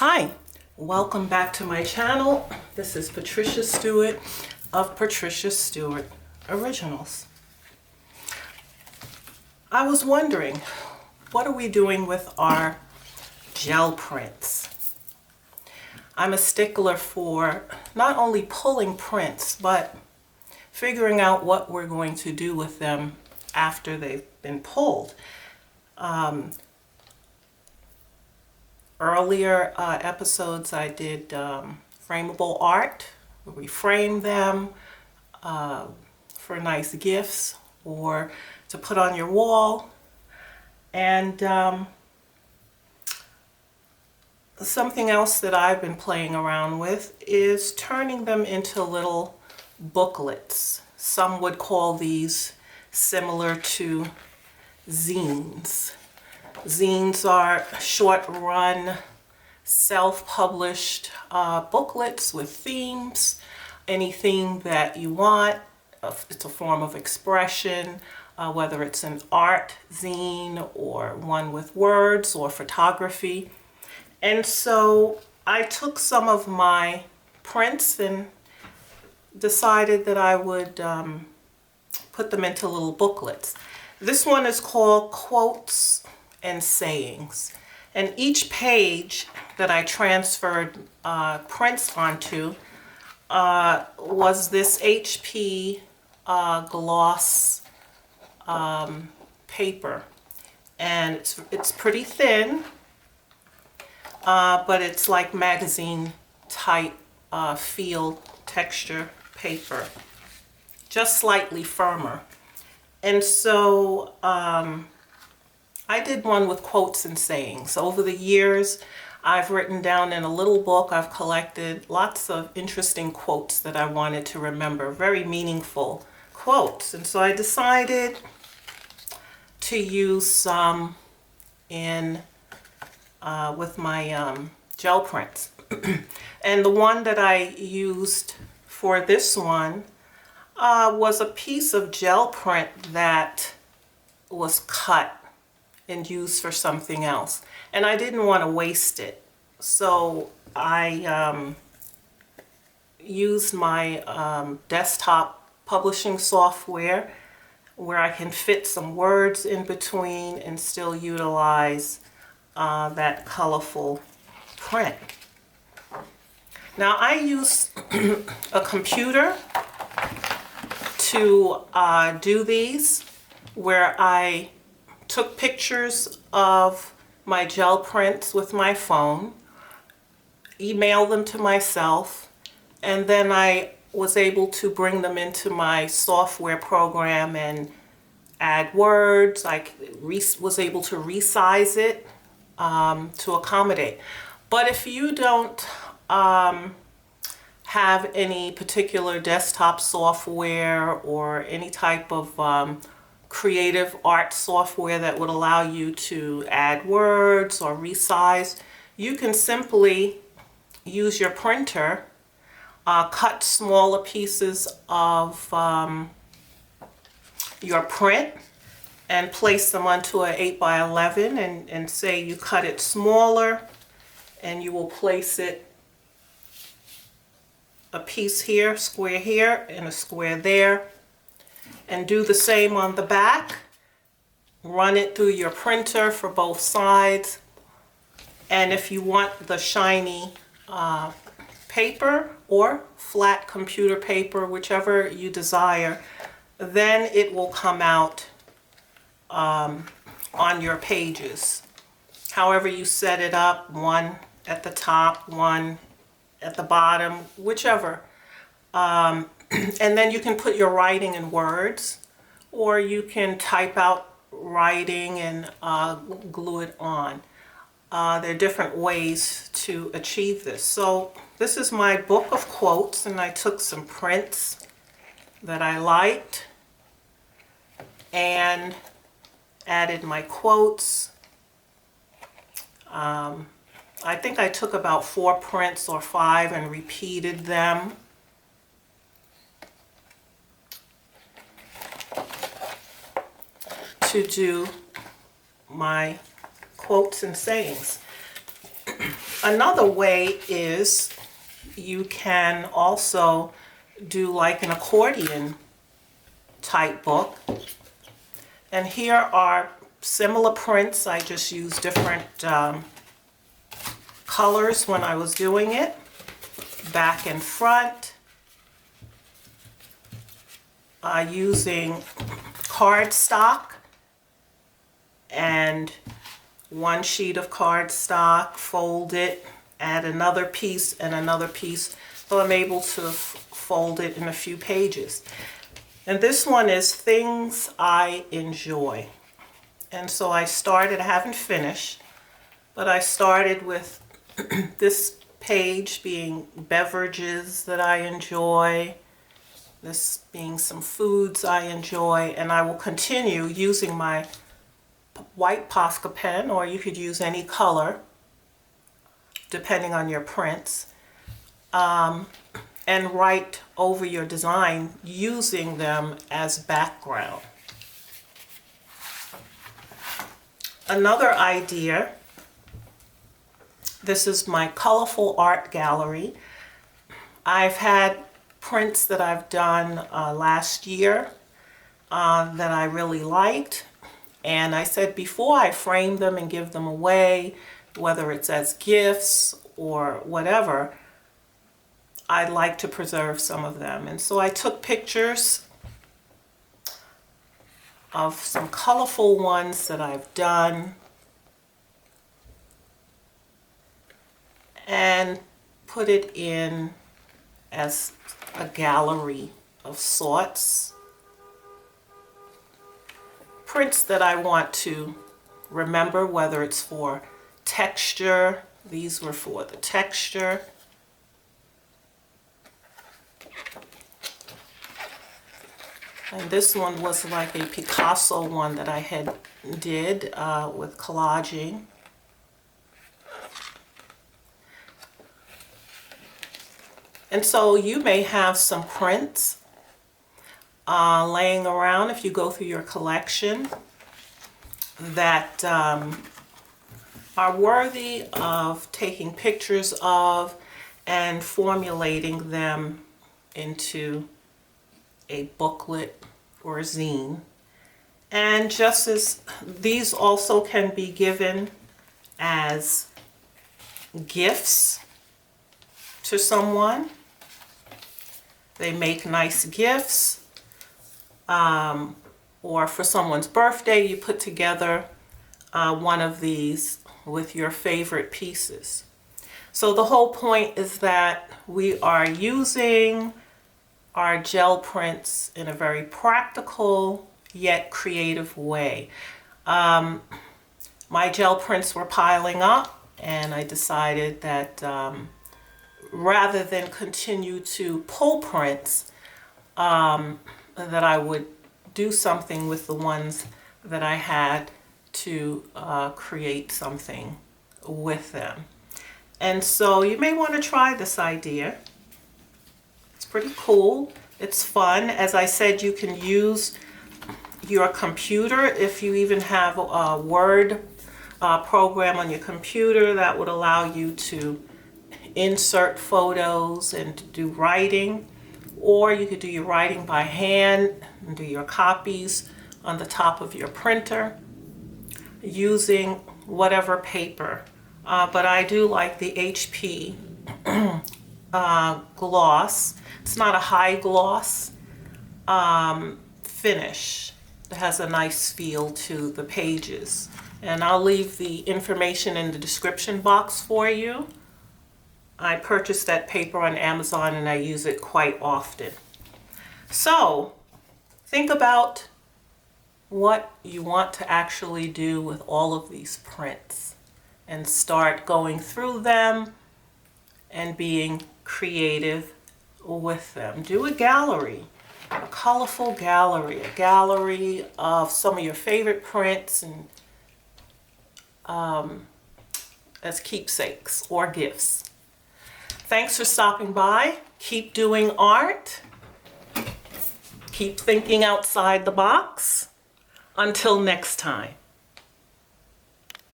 Hi, welcome back to my channel. This is Patricia Stuart of Patricia Stuart Originals. I was wondering, what are we doing with our gel prints? I'm a stickler for not only pulling prints, but figuring out what we're going to do with them after they've been pulled. Earlier episodes I did frameable art, where we frame them for nice gifts or to put on your wall. And something else that I've been playing around with is turning them into little booklets. Some would call these similar to zines. Zines are short-run, self-published booklets with themes, any theme that you want. It's a form of expression, whether it's an art zine or one with words or photography. And so I took some of my prints and decided that I would put them into little booklets. This one is called Quotes and Sayings, and each page that I transferred prints onto was this HP gloss paper, and it's pretty thin, but it's like magazine type feel texture paper, just slightly firmer. And so I did one with quotes and sayings. Over the years, I've written down in a little book, I've collected lots of interesting quotes that I wanted to remember, very meaningful quotes. And so I decided to use some in with my gel prints. And the one that I used for this one was a piece of gel print that was cut and used for something else, and I didn't want to waste it, so I used my desktop publishing software where I can fit some words in between and still utilize that colorful print. Now I use a computer to do these, where I took pictures of my gel prints with my phone, emailed them to myself, and then I was able to bring them into my software program and add words. I was able to resize it to accommodate. But if you don't have any particular desktop software or any type of creative art software that would allow you to add words or resize, you can simply use your printer, cut smaller pieces of your print and place them onto an 8x11 and say you cut it smaller, and you will place it a piece here, square here, and a square there. And do the same on the back. Run it through your printer for both sides. And if you want the shiny paper or flat computer paper, whichever you desire, then it will come out on your pages. However you set it up, one at the top, one at the bottom, whichever. And then you can put your writing in words, or you can type out writing and glue it on. There are different ways to achieve this. So this is my book of quotes, and I took some prints that I liked and added my quotes. I think I took about 4 prints or 5 and repeated them. To do my quotes and sayings. Another way is you can also do like an accordion type book. And here are similar prints. I just used different colors when I was doing it. Back and front. Using cardstock and one sheet of cardstock, fold it, add another piece and another piece, so I'm able to fold it in a few pages. And this one is Things I Enjoy. And so I started, I haven't finished, but I started with this page being beverages that I enjoy, this being some foods I enjoy, and I will continue using my white Posca pen, or you could use any color depending on your prints, and write over your design using them as background. Another idea, this is my colorful art gallery. I've had prints that I've done last year that I really liked. And I said before I frame them and give them away, whether it's as gifts or whatever, I'd like to preserve some of them. And so I took pictures of some colorful ones that I've done and put it in as a gallery of sorts. Prints that I want to remember, whether it's for texture. These were for the texture. And this one was like a Picasso one that I had did with collaging. And so you may have some prints laying around if you go through your collection that are worthy of taking pictures of and formulating them into a booklet or a zine. And just as these also can be given as gifts to someone. They make nice gifts. Or for someone's birthday, you put together one of these with your favorite pieces. So the whole point is that we are using our gel prints in a very practical yet creative way. My gel prints were piling up, and I decided that rather than continue to pull prints, that I would do something with the ones that I had to create something with them. And so you may want to try this idea. It's pretty cool. It's fun. As I said, you can use your computer. If you even have a Word program on your computer, that would allow you to insert photos and to do writing. Or you could do your writing by hand and do your copies on the top of your printer using whatever paper. But I do like the HP gloss. It's not a high gloss finish. It has a nice feel to the pages. And I'll leave the information in the description box for you. I purchased that paper on Amazon and I use it quite often. So think about what you want to actually do with all of these prints and start going through them and being creative with them. Do a gallery, a colorful gallery, a gallery of some of your favorite prints and as keepsakes or gifts. Thanks for stopping by. Keep doing art. Keep thinking outside the box. Until next time.